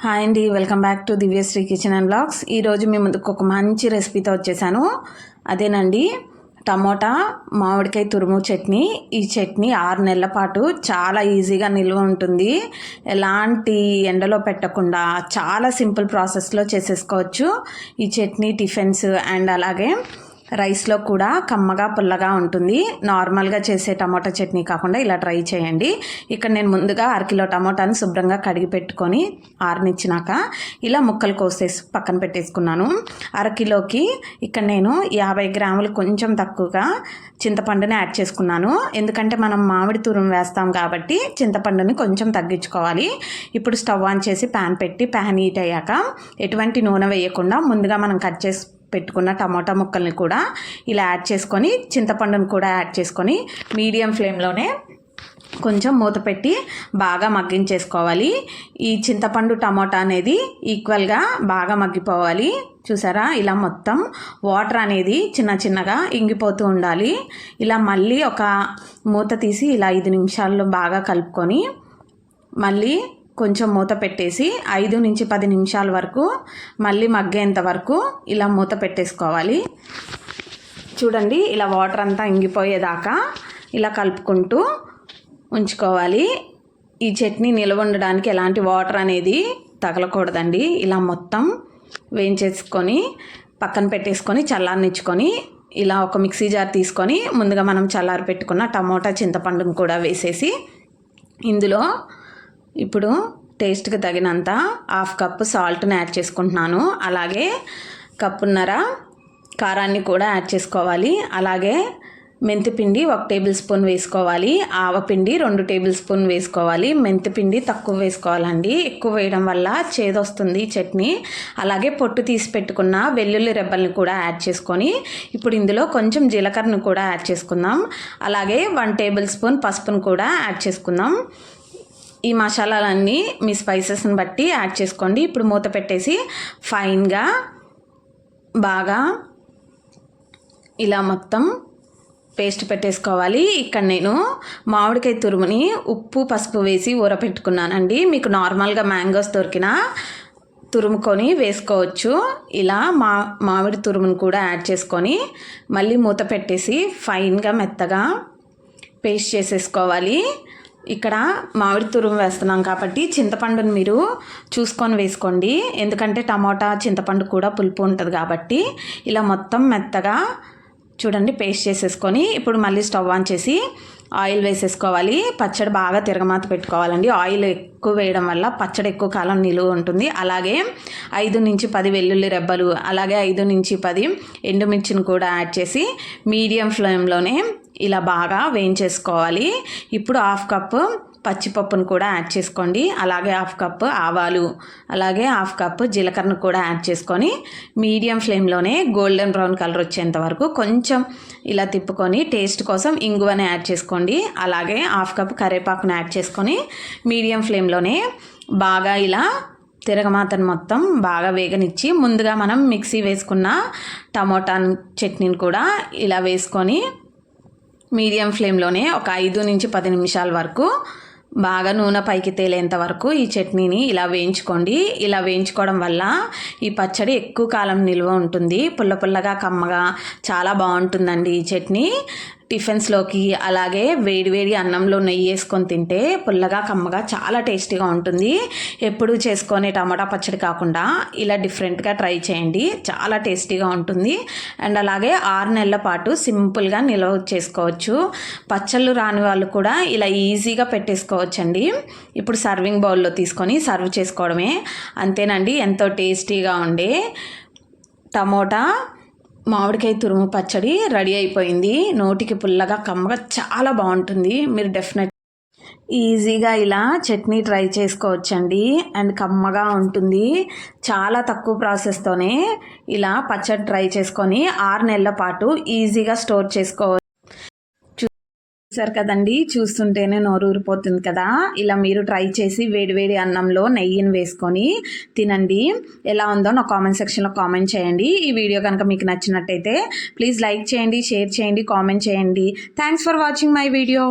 Hi అండి, welcome back to Divyashree kitchen and blogs. ఈరోజు మీ ముందుకు ఒక మంచి రెసిపీతో వచ్చేసాను. అదేనండి, టమోటా మామిడికాయ తురుము చట్నీ. ఈ చట్నీ 6 నెలల పాటు చాలా ఈజీగా నిల్వ ఉంటుంది. ఎలాంటి ఎండలో పెట్టకుండా చాలా సింపుల్ ప్రాసెస్లో చేసేసుకోవచ్చు. ఈ చట్నీ టిఫిన్స్ అండ్ అలాగే రైస్లో కూడా కమ్మగా పుల్లగా ఉంటుంది. నార్మల్గా చేసే టమాటా చట్నీ కాకుండా ఇలా ట్రై చేయండి. ఇక్కడ నేను ముందుగా 1 కిలో టమాటాని శుభ్రంగా కడిగి పెట్టుకొని ఆరనిచ్చినాక ఇలా ముక్కలు కోసేసి పక్కన పెట్టేసుకున్నాను. 1 కిలోకి ఇక్కడ నేను 50 గ్రాములు కొంచెం తక్కువగా చింతపండుని యాడ్ చేసుకున్నాను. ఎందుకంటే మనం మామిడి తురుము వేస్తాం కాబట్టి చింతపండుని కొంచెం తగ్గించుకోవాలి. ఇప్పుడు స్టవ్ ఆన్ చేసి ప్యాన్ పెట్టి ప్యాన్ హీట్ అయ్యాక ఎటువంటి నూనె వేయకుండా ముందుగా మనం కట్ చేసి పెట్టుకున్న టమాటా ముక్కల్ని కూడా ఇలా యాడ్ చేసుకొని చింతపండును కూడా యాడ్ చేసుకొని మీడియం ఫ్లేమ్లోనే కొంచెం మూత పెట్టి బాగా మగ్గించేసుకోవాలి. ఈ చింతపండు టమాటా అనేది ఈక్వల్గా బాగా మగ్గిపోవాలి. చూసారా, ఇలా మొత్తం వాటర్ అనేది చిన్న చిన్నగా ఇంగిపోతూ ఉండాలి. ఇలా మళ్ళీ ఒక మూత తీసి ఇలా 5 నిమిషాల్లో బాగా కలుపుకొని మళ్ళీ కొంచెం మూత పెట్టేసి 5 నుంచి 10 నిమిషాల వరకు మళ్ళీ మగ్గేంత వరకు ఇలా మూత పెట్టేసుకోవాలి. చూడండి, ఇలా వాటర్ అంతా ఇంగిపోయేదాకా ఇలా కలుపుకుంటూ ఉంచుకోవాలి. ఈ చట్నీ నిల్వ ఉండడానికి ఎలాంటి వాటర్ అనేది తగలకూడదండి. ఇలా మొత్తం వేయించేసుకొని పక్కన పెట్టేసుకొని చల్లారనిచ్చుకొని ఇలా ఒక మిక్సీ జార్ తీసుకొని ముందుగా మనం చల్లారి పెట్టుకున్న టమోటా చింతపండును కూడా వేసేసి ఇందులో ఇప్పుడు టేస్ట్కి తగినంత 1/2 కప్పు సాల్ట్ని యాడ్ చేసుకుంటున్నాను. అలాగే 1.5 కప్పున్నర కారాన్ని కూడా యాడ్ చేసుకోవాలి. అలాగే మెంతిపిండి 1 టేబుల్ స్పూన్ వేసుకోవాలి. ఆవపిండి 2 టేబుల్ స్పూన్ వేసుకోవాలి. మెంతిపిండి తక్కువ వేసుకోవాలండి, ఎక్కువ వేయడం వల్ల చేదొస్తుంది చట్నీ. అలాగే పొట్టు తీసి పెట్టుకున్న వెల్లుల్లి రెబ్బల్ని కూడా యాడ్ చేసుకొని ఇప్పుడు ఇందులో కొంచెం జీలకర్రను కూడా యాడ్ చేసుకుందాం. అలాగే 1 టేబుల్ స్పూన్ పసుపును కూడా యాడ్ చేసుకుందాం. ఈ మసాలాలన్నీ మీ స్పైసెస్ని బట్టి యాడ్ చేసుకోండి. ఇప్పుడు మూత పెట్టేసి ఫైన్గా బాగా ఇలా మొత్తం పేస్ట్ పెట్టేసుకోవాలి. ఇక్కడ నేను మామిడికాయ తురుముని ఉప్పు పసుపు వేసి ఊరపెట్టుకున్నానండి. మీకు నార్మల్గా మ్యాంగోస్ దొరికినా తురుముకొని వేసుకోవచ్చు. ఇలా మామిడి తురుమును కూడా యాడ్ చేసుకొని మళ్ళీ మూత పెట్టేసి ఫైన్గా మెత్తగా పేస్ట్ చేసేసుకోవాలి. ఇక్కడ మామిడి తురుము వేస్తున్నాం కాబట్టి చింతపండుని మీరు చూసుకొని వేసుకోండి. ఎందుకంటే టమాటా చింతపండు కూడా పులుపు ఉంటుంది కాబట్టి ఇలా మొత్తం మెత్తగా చూడండి పేస్ట్ చేసేసుకొని ఇప్పుడు మళ్ళీ స్టవ్ ఆన్ చేసి ఆయిల్ వేసేసుకోవాలి. పచ్చడి బాగా తిరగమాత పెట్టుకోవాలండి. ఆయిల్ ఎక్కువ వేయడం వల్ల పచ్చడి ఎక్కువ కాలం నిలువ ఉంటుంది. అలాగే 5 నుంచి 10 వెల్లుల్లి రెబ్బలు, అలాగే 5 నుంచి 10 ఎండుమిర్చిని కూడా యాడ్ చేసి మీడియం ఫ్లేమ్లోనే ఇలా బాగా వేయించేసుకోవాలి. ఇప్పుడు 1/2 కప్పు పచ్చిపప్పును కూడా యాడ్ చేసుకోండి. అలాగే 1/2 కప్పు ఆవాలు, అలాగే 1/2 కప్పు జీలకర్రను కూడా యాడ్ చేసుకొని మీడియం ఫ్లేమ్లోనే గోల్డెన్ బ్రౌన్ కలర్ వచ్చేంత వరకు కొంచెం ఇలా తిప్పుకొని టేస్ట్ కోసం ఇంగువని యాడ్ చేసుకోండి. అలాగే 1/2 కప్పు కరివేపాకును యాడ్ చేసుకొని మీడియం ఫ్లేమ్లోనే బాగా ఇలా తిరగమాతను మొత్తం బాగా వేగనిచ్చి ముందుగా మనం మిక్సీ వేసుకున్న టమోటా చట్నీని కూడా ఇలా వేసుకొని మీడియం ఫ్లేమ్లోనే ఒక 5 నుంచి 10 నిమిషాల వరకు బాగా నూనె పైకి తేలేంత వరకు ఈ చట్నీని ఇలా వేయించుకోండి. ఇలా వేయించుకోవడం వల్ల ఈ పచ్చడి ఎక్కువ కాలం నిల్వ ఉంటుంది. పుల్ల పుల్లగా కమ్మగా చాలా బాగుంటుందండి ఈ చట్నీ. టిఫిన్స్లోకి అలాగే వేడివేడి అన్నంలో నెయ్యి వేసుకొని తింటే పుల్లగా కమ్మగా చాలా టేస్టీగా ఉంటుంది. ఎప్పుడు చేసుకునే టమాటా పచ్చడి కాకుండా ఇలా డిఫరెంట్గా ట్రై చేయండి, చాలా టేస్టీగా ఉంటుంది. అండ్ అలాగే 6 నెలల పాటు సింపుల్గా నిల్వ చేసుకోవచ్చు. పచ్చళ్ళు రాని వాళ్ళు కూడా ఇలా ఈజీగా పెట్టేసుకోవచ్చండి. ఇప్పుడు సర్వింగ్ బౌల్లో తీసుకొని సర్వ్ చేసుకోవడమే. అంతేనండి, ఎంతో టేస్టీగా ఉండే టమోటా మామిడికాయ తురుము పచ్చడి రెడీ అయిపోయింది. నోటికి పుల్లగా కమ్మగా చాలా బాగుంటుంది. మీరు డెఫినెట్ ఈజీగా ఇలా చట్నీ ట్రై చేసుకోవచ్చండి. అండ్ కమ్మగా ఉంటుంది. చాలా తక్కువ ప్రాసెస్తోనే ఇలా పచ్చడి ట్రై చేసుకొని 6 నెలల పాటు ఈజీగా స్టోర్ చేసుకోవచ్చు. చూసారు కదండి, చూస్తుంటేనే నోరు ఊరిపోతుంది కదా. ఇలా మీరు ట్రై చేసి వేడివేడి అన్నంలో నెయ్యిని వేసుకొని తినండి. ఎలా ఉందో నా కామెంట్ సెక్షన్లో కామెంట్ చేయండి. ఈ వీడియో కనుక మీకు నచ్చినట్టయితే ప్లీజ్ లైక్ చేయండి, షేర్ చేయండి, కామెంట్ చేయండి. Thanks for watching my video.